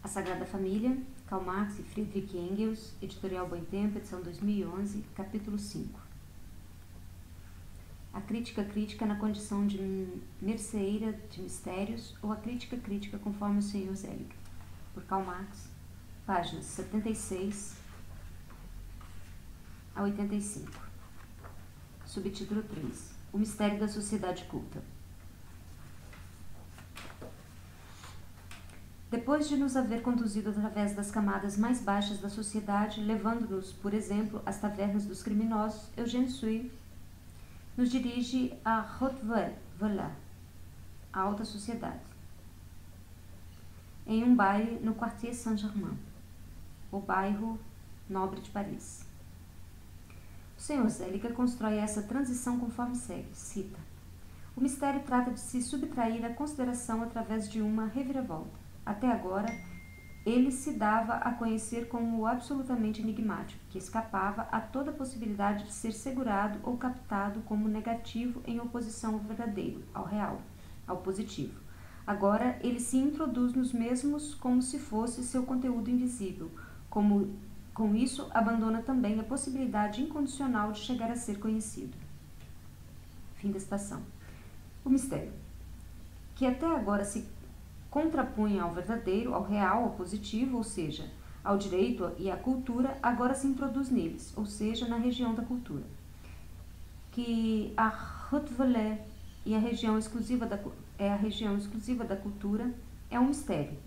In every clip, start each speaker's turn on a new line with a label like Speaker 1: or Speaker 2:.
Speaker 1: A Sagrada Família, Karl Marx e Friedrich Engels, Editorial Bom Tempo, edição 2011, capítulo 5. A crítica na condição de merceeira de mistérios ou a crítica conforme o Sr. Selig, por Karl Marx, páginas 76 a 85. Subtítulo 3. O mistério da sociedade culta. Depois de nos haver conduzido através das camadas mais baixas da sociedade, levando-nos, por exemplo, às tavernas dos criminosos, Eugène Sui nos dirige à Haute Volée, a alta sociedade, em um baile no Quartier Saint-Germain, o bairro nobre de Paris. O Sr. Selig constrói essa transição conforme segue, cita: o mistério trata de se subtrair à consideração através de uma reviravolta. Até agora, ele se dava a conhecer como o absolutamente enigmático, que escapava a toda possibilidade de ser segurado ou captado como negativo em oposição ao verdadeiro, ao real, ao positivo. Agora, ele se introduz nos mesmos como se fosse seu conteúdo invisível, com isso abandona também a possibilidade incondicional de chegar a ser conhecido. Fim da citação. O mistério, que até agora se contrapunha ao verdadeiro, ao real, ao positivo, ou seja, ao direito e à cultura, agora se introduz neles, ou seja, na região da cultura. Que a Haute Volée e a região exclusiva da cultura é um mistério,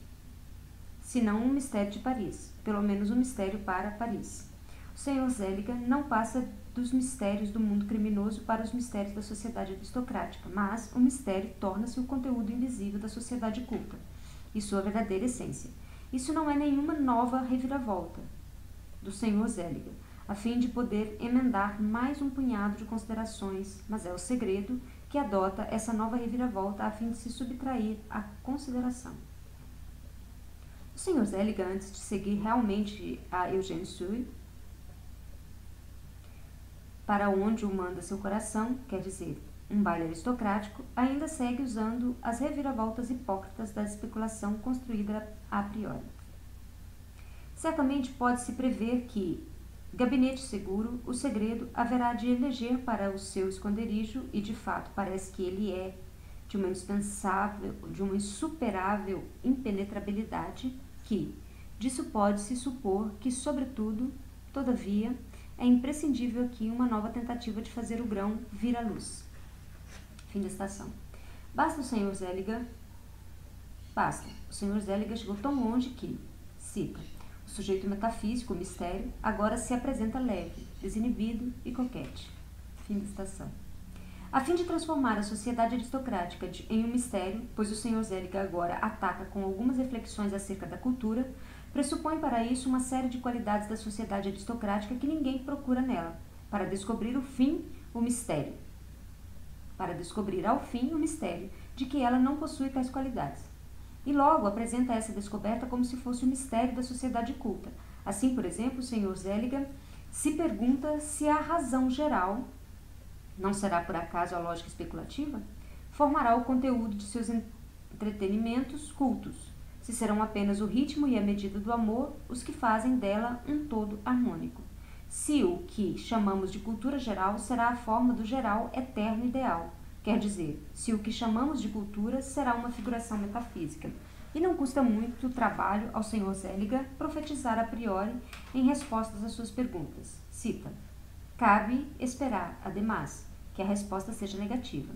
Speaker 1: se não um mistério de Paris, pelo menos um mistério para Paris. O Sr. Selig não passa dos mistérios do mundo criminoso para os mistérios da sociedade aristocrática, mas o mistério torna-se o conteúdo invisível da sociedade culta e sua verdadeira essência. Isso não é nenhuma nova reviravolta do Sr. Selig, a fim de poder emendar mais um punhado de considerações, mas é o segredo que adota essa nova reviravolta a fim de se subtrair à consideração. O Sr. Selig, antes de seguir realmente a Eugène Sui, para onde o manda seu coração, quer dizer, um baile aristocrático, ainda segue usando as reviravoltas hipócritas da especulação construída a priori. Certamente pode-se prever que, gabinete seguro, o segredo haverá de eleger para o seu esconderijo, e de fato parece que ele é de uma insuperável impenetrabilidade, que disso pode-se supor que, sobretudo, todavia, é imprescindível aqui uma nova tentativa de fazer o grão vir à luz. Fim da citação. O Sr. Selig chegou tão longe que, cita, o sujeito metafísico, o mistério, agora se apresenta leve, desinibido e coquete. Fim da citação. A fim de transformar a sociedade aristocrática em um mistério, pois o Sr. Selig agora ataca com algumas reflexões acerca da cultura, pressupõe para isso uma série de qualidades da sociedade aristocrática que ninguém procura nela, para descobrir ao fim o mistério de que ela não possui tais qualidades. E logo apresenta essa descoberta como se fosse o mistério da sociedade culta. Assim, por exemplo, o Sr. Selig se pergunta se a razão geral, não será por acaso a lógica especulativa, formará o conteúdo de seus entretenimentos cultos, se serão apenas o ritmo e a medida do amor os que fazem dela um todo harmônico. Se o que chamamos de cultura geral será a forma do geral eterno ideal, quer dizer, se o que chamamos de cultura será uma figuração metafísica. E não custa muito trabalho ao Sr. Selig profetizar a priori em respostas às suas perguntas. Cita: cabe esperar, ademais, que a resposta seja negativa.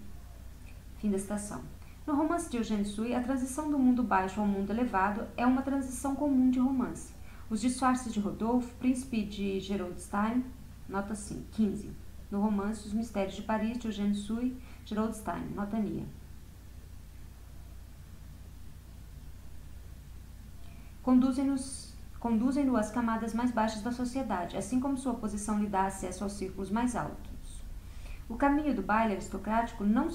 Speaker 1: Fim da citação. No romance de Eugène Sui, a transição do mundo baixo ao mundo elevado é uma transição comum de romance. Os disfarces de Rodolphe, príncipe de Gerolstein, nota 15. No romance Os Mistérios de Paris, de Eugène Sui, Gerolstein, nota NIA. Conduzem-no às camadas mais baixas da sociedade, assim como sua posição lhe dá acesso aos círculos mais altos. A caminho do baile aristocrático não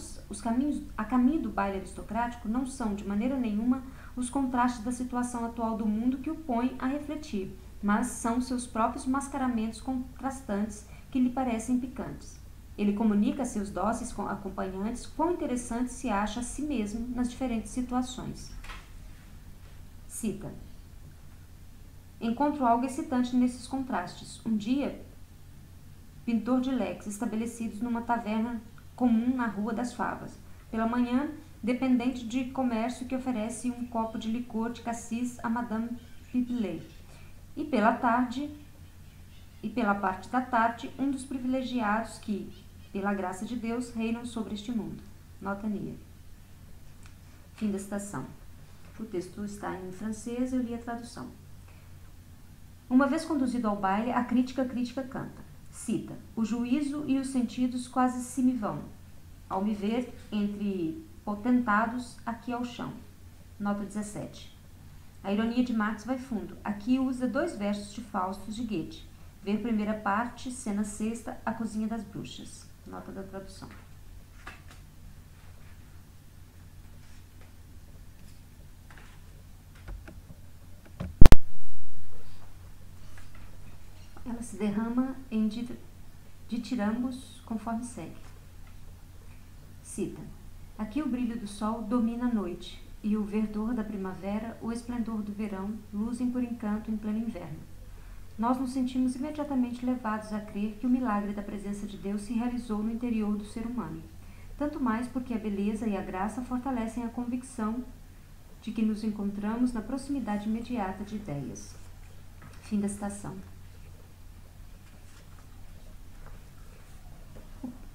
Speaker 1: são, de maneira nenhuma, os contrastes da situação atual do mundo que o põem a refletir, mas são seus próprios mascaramentos contrastantes que lhe parecem picantes. Ele comunica a seus dóceis acompanhantes quão interessante se acha a si mesmo nas diferentes situações. Cita: Encontro algo excitante nesses contrastes. Um dia, pintor de leques estabelecidos numa taverna comum na Rua das Favas. Pela manhã, dependente de comércio que oferece um copo de licor de cassis a Madame Pipelet. E pela parte da tarde, um dos privilegiados que, pela graça de Deus, reinam sobre este mundo. Nota Nia. Fim da citação. O texto está em francês, eu li a tradução. Uma vez conduzido ao baile, a crítica canta. Cita: o juízo e os sentidos quase se me vão, ao me ver entre potentados aqui ao chão. Nota 17. A ironia de Marx vai fundo. Aqui usa 2 versos de Fausto de Goethe. Ver primeira parte, cena 6ª, A Cozinha das Bruxas. Nota da tradução. Ela se derrama em ditirambos conforme segue. Cita: aqui o brilho do sol domina a noite, e o verdor da primavera, o esplendor do verão, luzem por encanto em pleno inverno. Nós nos sentimos imediatamente levados a crer que o milagre da presença de Deus se realizou no interior do ser humano, tanto mais porque a beleza e a graça fortalecem a convicção de que nos encontramos na proximidade imediata de ideias. Fim da citação.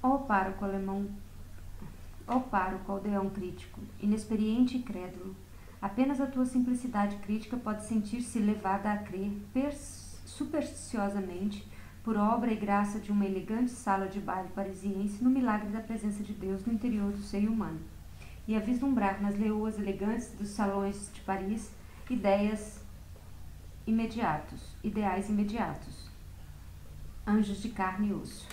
Speaker 1: Ó pároco alemão, ó pároco aldeão crítico, inexperiente e crédulo, apenas a tua simplicidade crítica pode sentir-se levada a crer supersticiosamente, por obra e graça de uma elegante sala de baile parisiense, no milagre da presença de Deus no interior do seio humano, e a vislumbrar nas leoas elegantes dos salões de Paris ideais imediatos, anjos de carne e osso.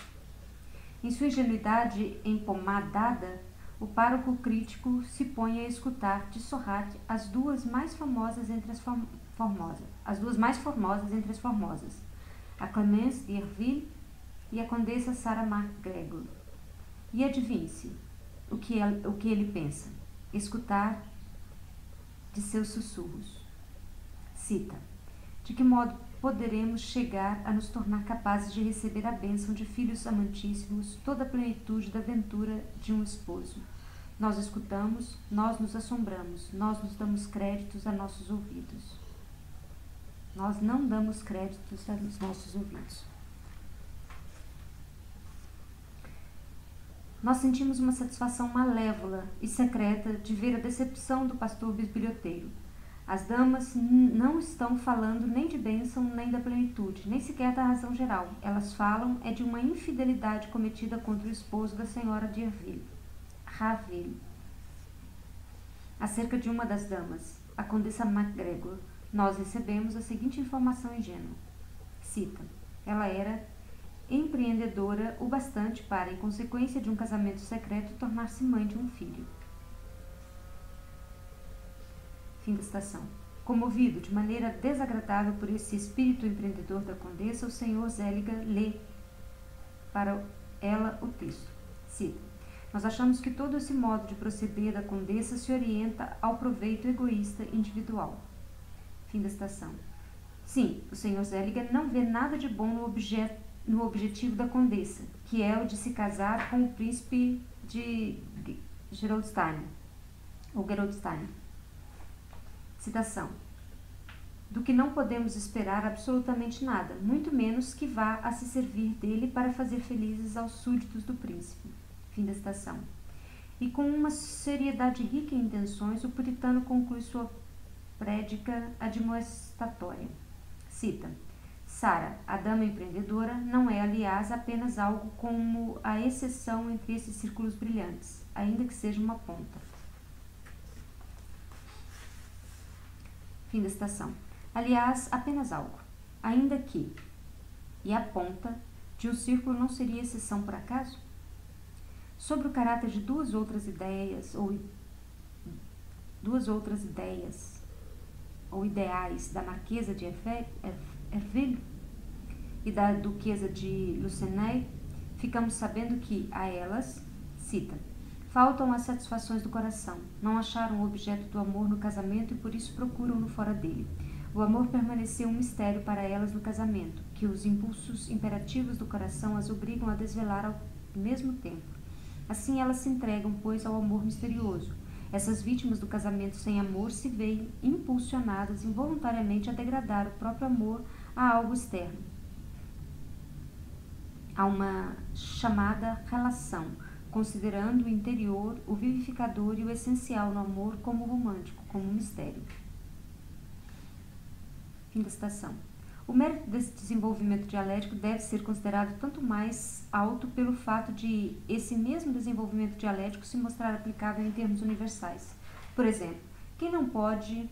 Speaker 1: Em sua ingenuidade empomadada, o pároco crítico se põe a escutar de Sorrat as duas mais formosas entre as formosas, a Clemence d'Herville e a Condessa Sarah MacGregor. E adivinhe-se o que ele pensa, escutar de seus sussurros. Cita: de que modo poderemos chegar a nos tornar capazes de receber a bênção de filhos amantíssimos, toda a plenitude da ventura de um esposo? Nós escutamos, nós nos assombramos, nós nos damos créditos a nossos ouvidos. Nós não damos créditos aos nossos ouvidos. Nós sentimos uma satisfação malévola e secreta de ver a decepção do pastor bisbilhoteiro. As damas não estão falando nem de bênção, nem da plenitude, nem sequer da razão geral. Elas falam de uma infidelidade cometida contra o esposo da senhora de Ravel. Acerca de uma das damas, a Condessa MacGregor, nós recebemos a seguinte informação ingênua. Cita: ela era empreendedora o bastante para, em consequência de um casamento secreto, tornar-se mãe de um filho. Fim da citação. Comovido de maneira desagradável por esse espírito empreendedor da condessa, o senhor Zéliga lê para ela o texto. Cita: nós achamos que todo esse modo de proceder da condessa se orienta ao proveito egoísta individual. Fim da citação. Sim, o senhor Zéliga não vê nada de bom no objetivo da condessa, que é o de se casar com o príncipe de Gerolstein. Citação: do que não podemos esperar absolutamente nada, muito menos que vá a se servir dele para fazer felizes aos súditos do príncipe. Fim da citação. E com uma seriedade rica em intenções, o puritano conclui sua prédica admoestatória. Cita: Sarah, a dama empreendedora, não é, aliás, apenas algo como a exceção entre esses círculos brilhantes, ainda que seja uma ponta. Fim da citação. Aliás, apenas algo, ainda que, e a ponta de um círculo não seria exceção por acaso? Sobre o caráter de duas outras ideias ou ideais da Marquesa de Herville e da Duquesa de Lucenay, ficamos sabendo que, a elas, cita, faltam as satisfações do coração, não acharam o objeto do amor no casamento e por isso procuram-no fora dele. O amor permaneceu um mistério para elas no casamento, que os impulsos imperativos do coração as obrigam a desvelar ao mesmo tempo. Assim elas se entregam, pois, ao amor misterioso. Essas vítimas do casamento sem amor se veem impulsionadas involuntariamente a degradar o próprio amor a algo externo, a uma chamada relação, considerando o interior, o vivificador e o essencial no amor como romântico, como um mistério. Fim da citação. O mérito desse desenvolvimento dialético deve ser considerado tanto mais alto pelo fato de esse mesmo desenvolvimento dialético se mostrar aplicável em termos universais. Por exemplo, quem não pode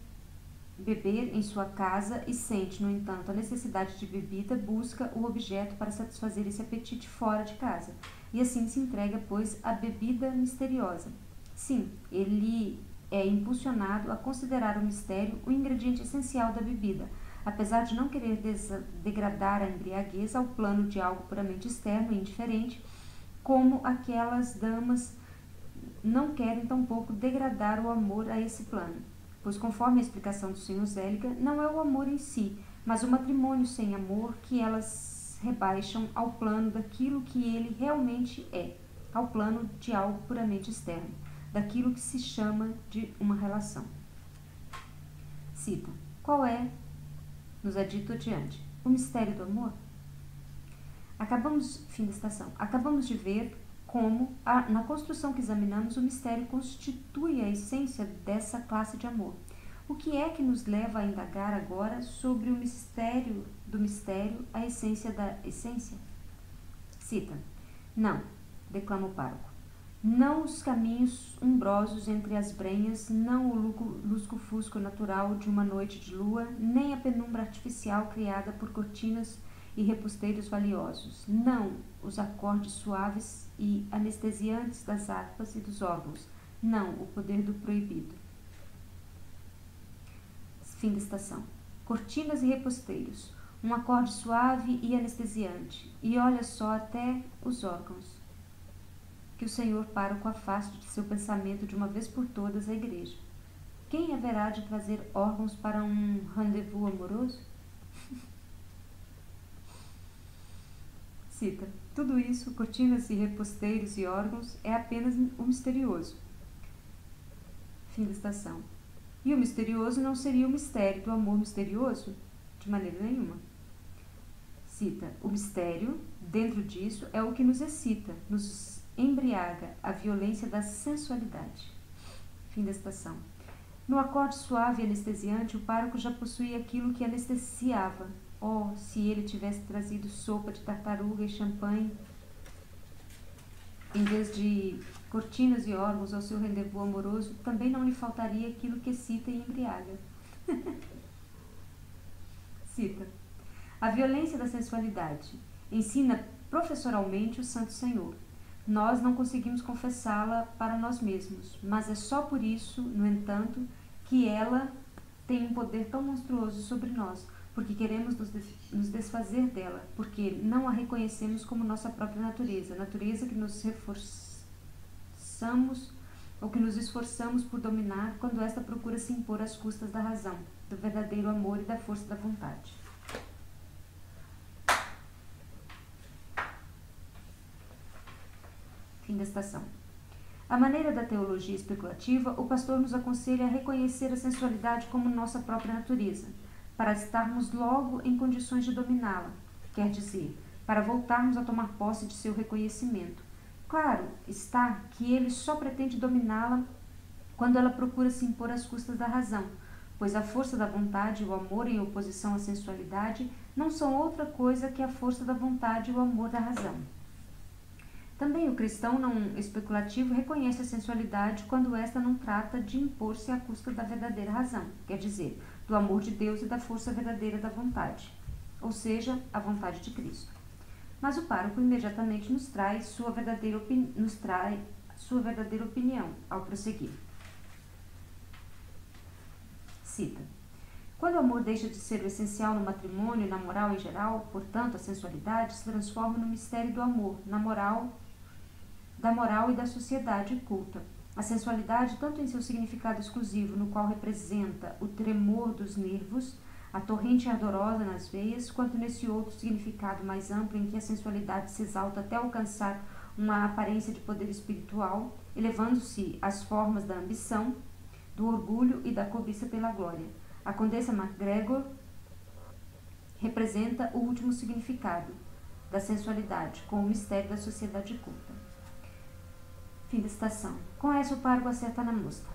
Speaker 1: beber em sua casa e sente, no entanto, a necessidade de bebida, busca o objeto para satisfazer esse apetite fora de casa, e assim se entrega, pois, à bebida misteriosa. Sim, ele é impulsionado a considerar o mistério o ingrediente essencial da bebida, apesar de não querer degradar a embriaguez ao plano de algo puramente externo e indiferente, como aquelas damas não querem tampouco degradar o amor a esse plano, pois, conforme a explicação do Sr. Zeliger, não é o amor em si, mas o matrimônio sem amor que elas rebaixam ao plano daquilo que ele realmente é, ao plano de algo puramente externo, daquilo que se chama de uma relação. Cita: qual é, nos é dito adiante, o mistério do amor? Fim da citação. Acabamos de ver como, na construção que examinamos, o mistério constitui a essência dessa classe de amor. O que é que nos leva a indagar agora sobre o mistério do mistério, a essência da essência? Cita: não, declama o pároco, não os caminhos umbrosos entre as brenhas, não o lusco-fusco natural de uma noite de lua, nem a penumbra artificial criada por cortinas e reposteiros valiosos, não os acordes suaves e anestesiantes das harpas e dos órgãos, não o poder do proibido. Fim da citação. Cortinas e reposteiros, um acorde suave e anestesiante, e olha só, até os órgãos. Que o Senhor pároco afaste de seu pensamento de uma vez por todas a igreja. Quem haverá de trazer órgãos para um rendezvous amoroso? Cita: tudo isso, cortinas e reposteiros e órgãos, é apenas o misterioso. Fim da citação. E o misterioso não seria o mistério do amor misterioso? De maneira nenhuma. Cita: o mistério, dentro disso, é o que nos excita, nos embriaga, a violência da sensualidade. Fim da citação. No acorde suave e anestesiante, o pároco já possuía aquilo que anestesiava. Oh, se ele tivesse trazido sopa de tartaruga e champanhe em vez de cortinas e órgãos ao seu rendezvous amoroso, também não lhe faltaria aquilo que excita e embriaga. Cita: a violência da sensualidade ensina professoralmente o Santo Senhor. Nós não conseguimos confessá-la para nós mesmos, mas é só por isso, no entanto, que ela tem um poder tão monstruoso sobre nós, porque queremos nos desfazer dela, porque não a reconhecemos como nossa própria natureza, natureza que nos reforçamos ou que nos esforçamos por dominar quando esta procura se impor às custas da razão, do verdadeiro amor e da força da vontade. Fim da citação. À maneira da teologia especulativa, o pastor nos aconselha a reconhecer a sensualidade como nossa própria natureza, para estarmos logo em condições de dominá-la, quer dizer, para voltarmos a tomar posse de seu reconhecimento. Claro está que ele só pretende dominá-la quando ela procura se impor às custas da razão, pois a força da vontade e o amor em oposição à sensualidade não são outra coisa que a força da vontade e o amor da razão. Também o cristão não especulativo reconhece a sensualidade quando esta não trata de impor-se à custa da verdadeira razão, quer dizer, do amor de Deus e da força verdadeira da vontade, ou seja, a vontade de Cristo. Mas o pároco imediatamente nos traz sua verdadeira opinião ao prosseguir. Cita: quando o amor deixa de ser o essencial no matrimônio e na moral em geral, portanto, a sensualidade se transforma no mistério do amor, da moral e da sociedade culta. A sensualidade, tanto em seu significado exclusivo, no qual representa o tremor dos nervos, a torrente ardorosa nas veias, quanto nesse outro significado mais amplo em que a sensualidade se exalta até alcançar uma aparência de poder espiritual, elevando-se às formas da ambição, do orgulho e da cobiça pela glória. A Condessa MacGregor representa o último significado da sensualidade, com o mistério da sociedade culta. Fim da citação. Com essa o pároco acerta na mosca.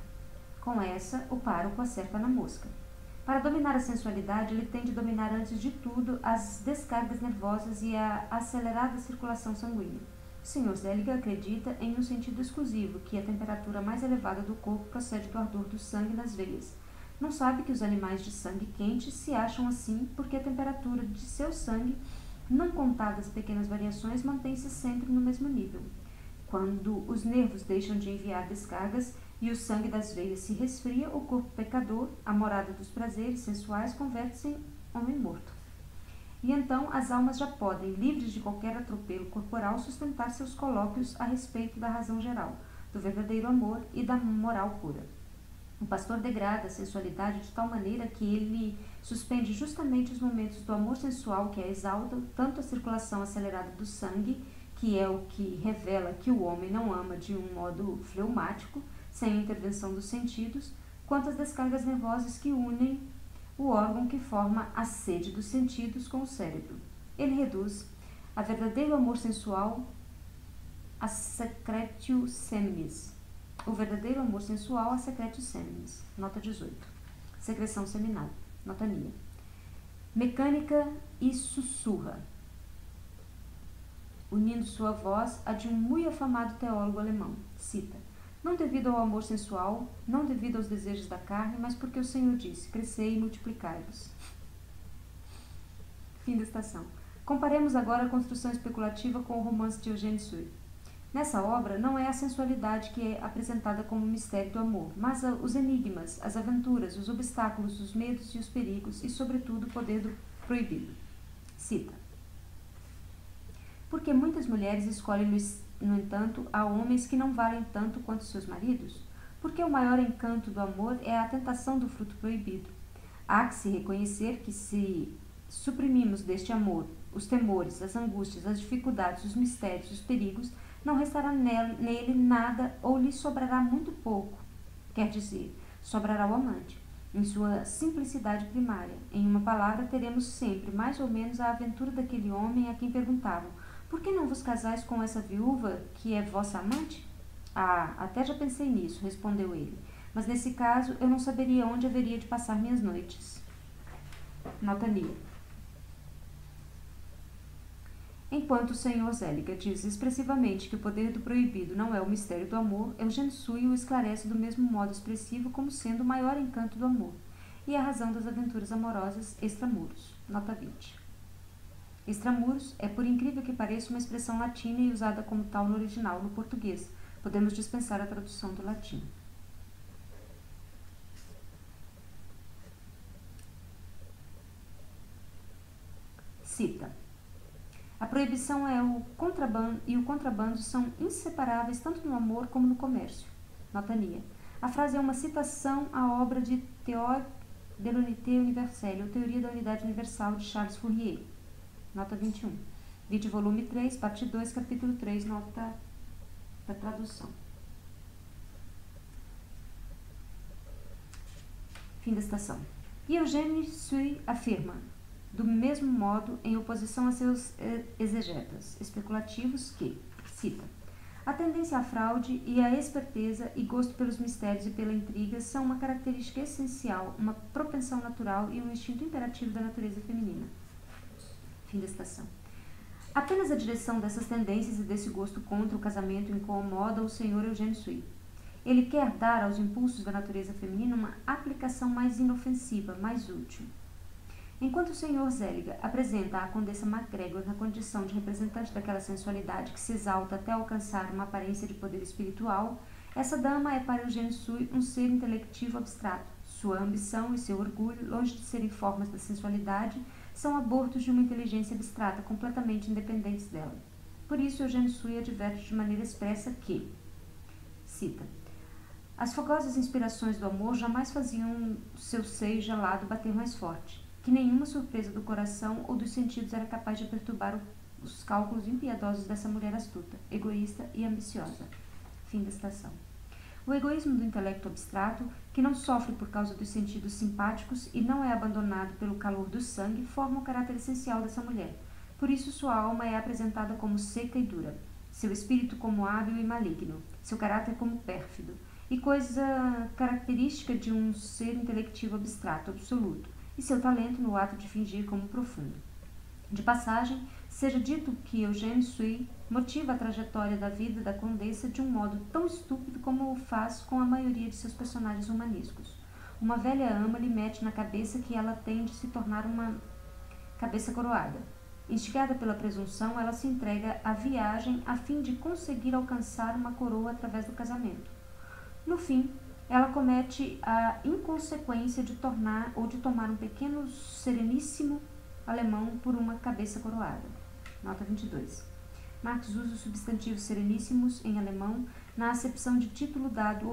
Speaker 1: Com essa o pároco acerta na mosca. Para dominar a sensualidade, ele tem de dominar antes de tudo as descargas nervosas e a acelerada circulação sanguínea. O Sr. Zeliger acredita em um sentido exclusivo, que a temperatura mais elevada do corpo procede do ardor do sangue nas veias. Não sabe que os animais de sangue quente se acham assim porque a temperatura de seu sangue, não contadas pequenas variações, mantém-se sempre no mesmo nível. Quando os nervos deixam de enviar descargas e o sangue das veias se resfria, o corpo pecador, a morada dos prazeres sensuais, converte-se em homem morto. E então as almas já podem, livres de qualquer atropelo corporal, sustentar seus colóquios a respeito da razão geral, do verdadeiro amor e da moral pura. O pastor degrada a sensualidade de tal maneira que ele suspende justamente os momentos do amor sensual que a exaltam, tanto a circulação acelerada do sangue, que é o que revela que o homem não ama de um modo fleumático, sem a intervenção dos sentidos, quanto as descargas nervosas que unem o órgão que forma a sede dos sentidos com o cérebro. Ele reduz a verdadeiro amor sensual a secretio seminis. O verdadeiro amor sensual a secretio seminis. Nota 18. Secreção seminal. Nota nia. Mecânica e sussurra, unindo sua voz à de um muito afamado teólogo alemão. Cita: não devido ao amor sensual, não devido aos desejos da carne, mas porque o Senhor disse: crescei e multiplicai-vos. Fim da estação. Comparemos agora a construção especulativa com o romance de Eugène Sue. Nessa obra, não é a sensualidade que é apresentada como mistério do amor, mas os enigmas, as aventuras, os obstáculos, os medos e os perigos, e, sobretudo, o poder do proibido. Cita: porque muitas mulheres escolhem, no entanto, a homens que não valem tanto quanto seus maridos? Porque o maior encanto do amor é a tentação do fruto proibido. Há que se reconhecer que, se suprimimos deste amor os temores, as angústias, as dificuldades, os mistérios, os perigos, não restará nele nada ou lhe sobrará muito pouco. Quer dizer, sobrará o amante, em sua simplicidade primária. Em uma palavra, teremos sempre, mais ou menos, a aventura daquele homem a quem perguntavam: por que não vos casais com essa viúva que é vossa amante? Ah, até já pensei nisso, respondeu ele. Mas nesse caso eu não saberia onde haveria de passar minhas noites. Nota nia. Enquanto o Sr. Zeliger diz expressivamente que o poder do proibido não é o mistério do amor, Eugène Sue o esclarece do mesmo modo expressivo como sendo o maior encanto do amor e a razão das aventuras amorosas extramuros. Nota 20. Extramuros é, por incrível que pareça, uma expressão latina e usada como tal no original no português. Podemos dispensar a tradução do latim. Cita: a proibição e o contrabando são inseparáveis tanto no amor como no comércio. Nota nia. A frase é uma citação à obra de Théorie de l'unité universelle, ou Teoria da Unidade Universal, de Charles Fourier. Nota 21. Vide volume 3, parte 2, capítulo 3, nota da tradução. Fim da citação. E Eugène Sue afirma, do mesmo modo, em oposição a seus exegetas especulativos, que, cita: a tendência à fraude e a esperteza e gosto pelos mistérios e pela intriga são uma característica essencial, uma propensão natural e um instinto imperativo da natureza feminina. Fim da citação. Apenas a direção dessas tendências e desse gosto contra o casamento incomoda o Sr. Eugène Sue. Ele quer dar aos impulsos da natureza feminina uma aplicação mais inofensiva, mais útil. Enquanto o Sr. Zeliger apresenta a Condessa MacGregor na condição de representante daquela sensualidade que se exalta até alcançar uma aparência de poder espiritual, essa dama é para Eugène Sue um ser intelectivo abstrato. Sua ambição e seu orgulho, longe de serem formas da sensualidade, são abortos de uma inteligência abstrata completamente independentes dela. Por isso, Eugène Sue adverte de maneira expressa que, cita: as fogosas inspirações do amor jamais faziam seu seio gelado bater mais forte. que nenhuma surpresa do coração ou dos sentidos era capaz de perturbar os cálculos impiedosos dessa mulher astuta, egoísta e ambiciosa. Fim da citação. O egoísmo do intelecto abstrato, que não sofre por causa dos sentidos simpáticos e não é abandonado pelo calor do sangue, forma o caráter essencial dessa mulher. Por isso sua alma é apresentada como seca e dura, seu espírito como hábil e maligno, seu caráter como pérfido, e coisa característica de um ser intelectivo abstrato, absoluto, e seu talento no ato de fingir como profundo. De passagem, seja dito que Eugène Sue motiva a trajetória da vida da condessa de um modo tão estúpido como o faz com a maioria de seus personagens humanescos. Uma velha ama lhe mete na cabeça que ela tem de se tornar uma cabeça coroada. Instigada pela presunção, ela se entrega à viagem a fim de conseguir alcançar uma coroa através do casamento. No fim, ela comete a inconsequência de tomar um pequeno sereníssimo alemão por uma cabeça coroada. Nota 22. Marx usa o substantivo sereníssimos em alemão na acepção de título dado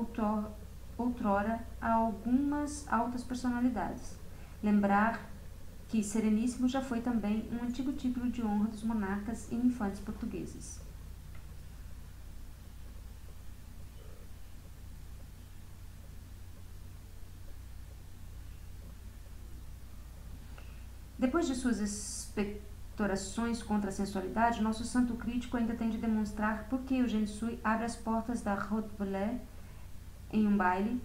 Speaker 1: outrora a algumas altas personalidades. Lembrar que sereníssimo já foi também um antigo título de honra dos monarcas e infantes portugueses. Depois de suas expectorações contra a sensualidade, nosso santo crítico ainda tem de demonstrar por que Eugène Sue abre as portas da Haute Volée em um baile,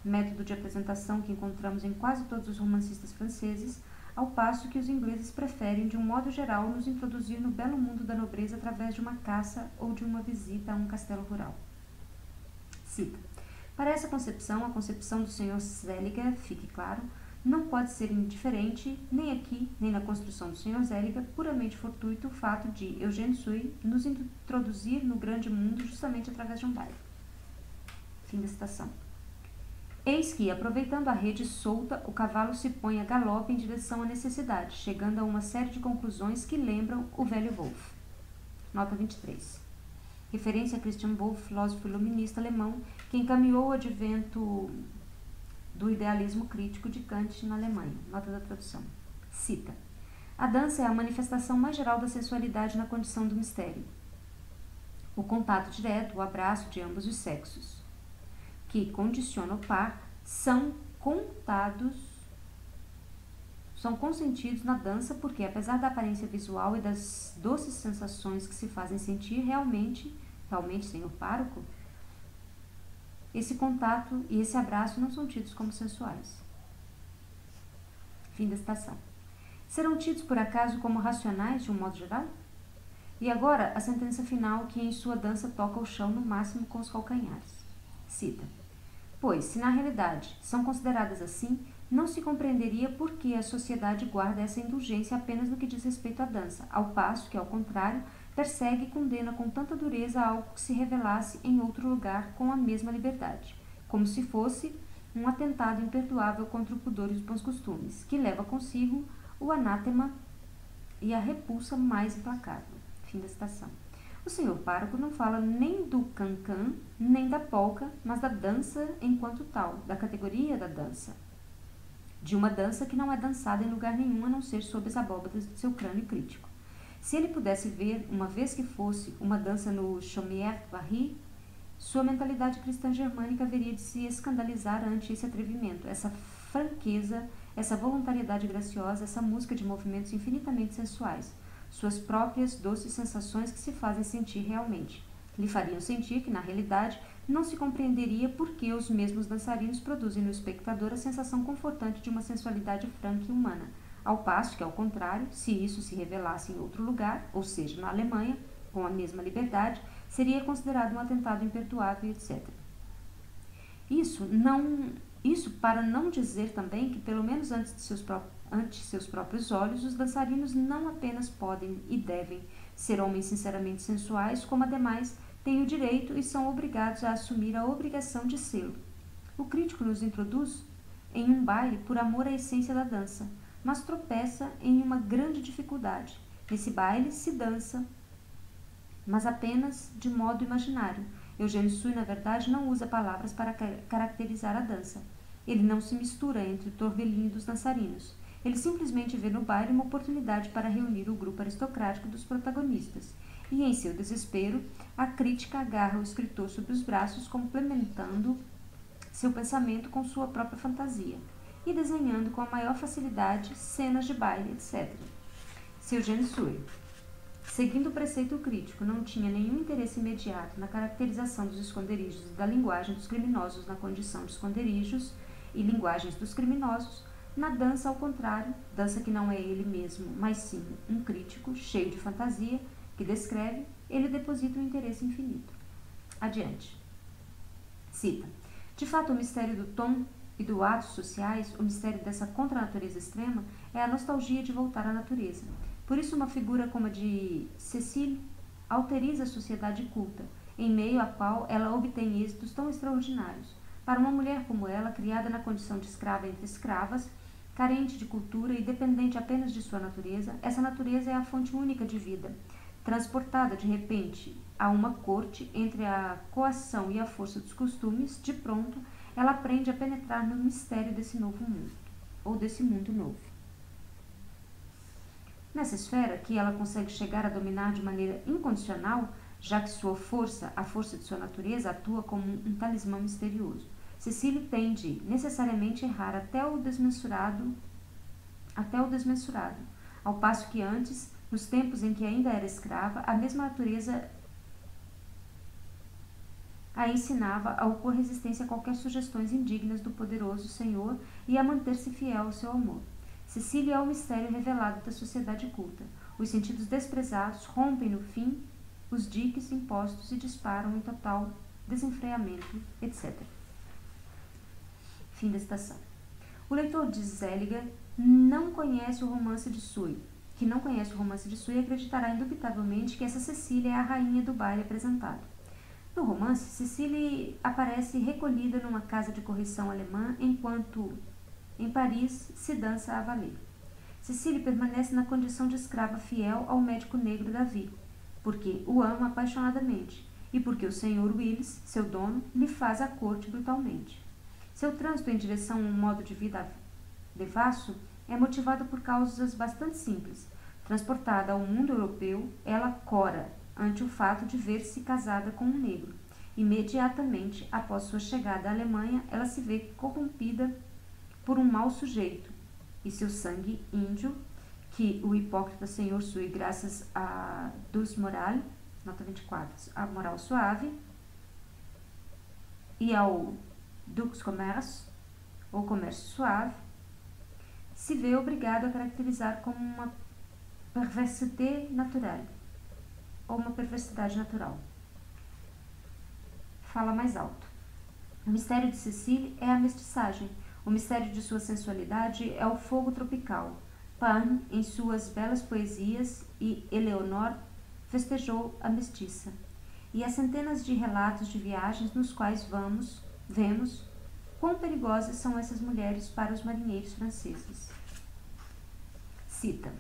Speaker 1: método de apresentação que encontramos em quase todos os romancistas franceses, ao passo que os ingleses preferem, de um modo geral, nos introduzir no belo mundo da nobreza através de uma caça ou de uma visita a um castelo rural. Cita. Para essa concepção, a concepção do Sr. Seliger, fique claro, não pode ser indiferente, nem aqui, nem na construção do Sr. Seliger, puramente fortuito o fato de Eugène Sue nos introduzir no grande mundo justamente através de um baile. Fim da citação. Eis que, aproveitando a rede solta, o cavalo se põe a galope em direção à necessidade, chegando a uma série de conclusões que lembram o velho Wolff. Nota 23. Referência a Christian Wolff, filósofo iluminista alemão, que encaminhou o advento do idealismo crítico de Kant na Alemanha. Nota da tradução. Cita. A dança é a manifestação mais geral da sensualidade na condição do mistério. O contato direto, o abraço de ambos os sexos, que condiciona o par, são consentidos na dança porque, apesar da aparência visual e das doces sensações que se fazem sentir, realmente, senhor pároco, esse contato e esse abraço não são tidos como sensuais. Fim da citação. Serão tidos, por acaso, como racionais, de um modo geral? E agora, a sentença final que em sua dança toca o chão no máximo com os calcanhares. Cita. Pois, se na realidade são consideradas assim, não se compreenderia por que a sociedade guarda essa indulgência apenas no que diz respeito à dança, ao passo que, ao contrário, persegue e condena com tanta dureza algo que se revelasse em outro lugar com a mesma liberdade, como se fosse um atentado imperdoável contra o pudor e os bons costumes, que leva consigo o anátema e a repulsa mais implacável. Fim da citação. O senhor pároco não fala nem do cancan, nem da polca, mas da dança enquanto tal, da categoria da dança. De uma dança que não é dançada em lugar nenhum a não ser sob as abóbadas de seu crânio crítico. Se ele pudesse ver, uma vez que fosse, uma dança no Chaumière-Paris, sua mentalidade cristã germânica haveria de se escandalizar ante esse atrevimento, essa franqueza, essa voluntariedade graciosa, essa música de movimentos infinitamente sensuais, suas próprias doces sensações que se fazem sentir realmente. Lhe fariam sentir que, na realidade, não se compreenderia por que os mesmos dançarinos produzem no espectador a sensação confortante de uma sensualidade franca e humana, ao passo que, ao contrário, se isso se revelasse em outro lugar, ou seja, na Alemanha, com a mesma liberdade, seria considerado um atentado imperdoável, etc. Isso para não dizer também que, pelo menos ante seus próprios olhos, os dançarinos não apenas podem e devem ser homens sinceramente sensuais, como ademais têm o direito e são obrigados a assumir a obrigação de sê-lo. O crítico nos introduz em um baile por amor à essência da dança, mas tropeça em uma grande dificuldade. Nesse baile se dança, mas apenas de modo imaginário. Eugène Sue, na verdade, não usa palavras para caracterizar a dança. Ele não se mistura entre o torvelinho dos dançarinos. Ele simplesmente vê no baile uma oportunidade para reunir o grupo aristocrático dos protagonistas. E, em seu desespero, a crítica agarra o escritor sob os braços, complementando seu pensamento com sua própria fantasia e desenhando com a maior facilidade cenas de baile, etc. Seu Eugène Sue, seguindo o preceito crítico, não tinha nenhum interesse imediato na caracterização dos esconderijos e da linguagem dos criminosos na condição de esconderijos e linguagens dos criminosos. Na dança, ao contrário, dança que não é ele mesmo, mas sim um crítico cheio de fantasia que descreve, ele deposita um interesse infinito. Adiante. Cita. De fato, o mistério do tom e do atos sociais, o mistério dessa contranatureza extrema, é a nostalgia de voltar à natureza. Por isso, uma figura como a de Cécile alteriza a sociedade culta, em meio à qual ela obtém êxitos tão extraordinários. Para uma mulher como ela, criada na condição de escrava entre escravas, carente de cultura e dependente apenas de sua natureza, essa natureza é a fonte única de vida. Transportada de repente a uma corte entre a coação e a força dos costumes, de pronto, ela aprende a penetrar no mistério desse novo mundo, ou desse mundo novo. Nessa esfera, que ela consegue chegar a dominar de maneira incondicional, já que sua força, a força de sua natureza, atua como um talismã misterioso. Cecília tem de necessariamente errar até o desmensurado, ao passo que antes, nos tempos em que ainda era escrava, a mesma natureza a ensinava a opor resistência a qualquer sugestões indignas do poderoso Senhor e a manter-se fiel ao seu amor. Cecília é o mistério revelado da sociedade culta. Os sentidos desprezados rompem, no fim, os diques impostos e disparam em total desenfreamento, etc. Fim da citação. O leitor de Zéliga que não conhece o romance de Sui, acreditará indubitavelmente que essa Cecília é a rainha do baile apresentado. No romance, Cecília aparece recolhida numa casa de correção alemã, enquanto em Paris se dança a valer. Cecília permanece na condição de escrava fiel ao médico negro Davi, porque o ama apaixonadamente e porque o Sr. Willis, seu dono, lhe faz a corte brutalmente. Seu trânsito em direção a um modo de vida devasso é motivado por causas bastante simples. Transportada ao mundo europeu, ela cora ante o fato de ver-se casada com um negro. Imediatamente após sua chegada à Alemanha, ela se vê corrompida por um mau sujeito, e seu sangue índio, que o hipócrita Sr. Sui, graças a Douce Morale, nota 24, a moral suave, e ao Dux Commerce, ou comércio suave, se vê obrigado a caracterizar como uma perversité naturelle, ou uma perversidade natural. Fala mais alto. O mistério de Cecília é a mestiçagem. O mistério de sua sensualidade é o fogo tropical. Pan, em suas belas poesias, e Eleonore festejou a mestiça. E há centenas de relatos de viagens nos quais vemos quão perigosas são essas mulheres para os marinheiros franceses. Cita.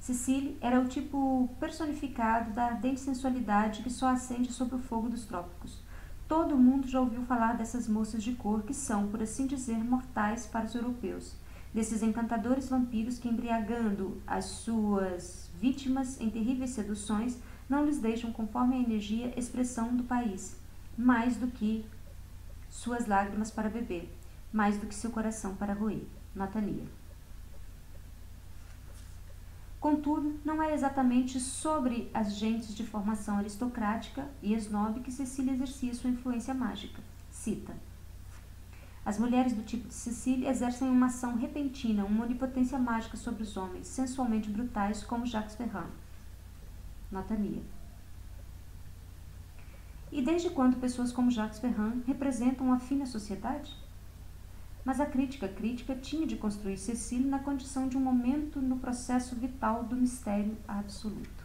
Speaker 1: Cecília era o tipo personificado da ardente sensualidade que só acende sob o fogo dos trópicos. Todo mundo já ouviu falar dessas moças de cor que são, por assim dizer, mortais para os europeus. Desses encantadores vampiros que, embriagando as suas vítimas em terríveis seduções, não lhes deixam, conforme a energia, expressão do país, mais do que suas lágrimas para beber, mais do que seu coração para roer. Nota Lia. Contudo, não é exatamente sobre as gentes de formação aristocrática e esnobe que Cecília exercia sua influência mágica. Cita. As mulheres do tipo de Cecília exercem uma ação repentina, uma onipotência mágica sobre os homens, sensualmente brutais, como Jacques Ferrand. Nota Lia. E desde quando pessoas como Jacques Ferrand representam a fina sociedade? Mas a crítica tinha de construir Cecília na condição de um momento no processo vital do mistério absoluto.